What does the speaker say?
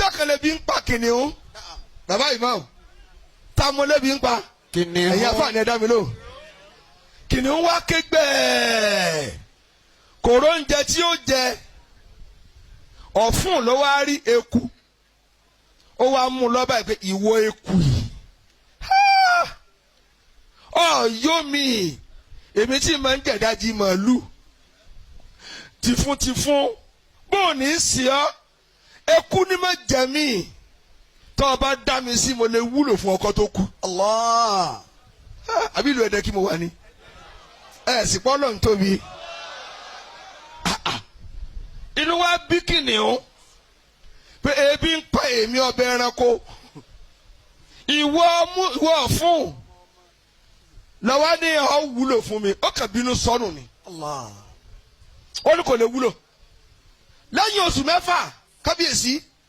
níjọ́ kan lẹ́bi ń pa kìnìún bàbá ìmọ̀ tá mo lẹ́bi ń pa kìnìún ẹ̀yin afáàní ẹ̀dá mi lò kìnìún wá kégbẹ́ kòró oúnjẹ tí ó jẹ ọ̀fun ló wá rí eku ó wá mú lọ́ba ìpè ìwọ eku yìí ọ̀yọ́ mi èmi tí máa ń jẹ̀dájí màálù tìfún bóun ní í sí ọ eku ni má jẹ mí tó o bá dá mi sí mo lè wúlò fún ọkọ tó kú. Allah àbí ìlú ẹ̀dẹ́ kí mo wà ní ẹ̀ sì pọ́ lọ́n tóbi inú wa bí kìnìún pé ebi ń pa èmi ọbẹ̀ ẹranko ìwọ fún lọ́wọ́ ní ọ̀ wúlò fún mi ó kàn bínú sọnù ni Allah ó ní kò lè wúlò lẹ́yìn oṣù mẹ́fà kábíyèsí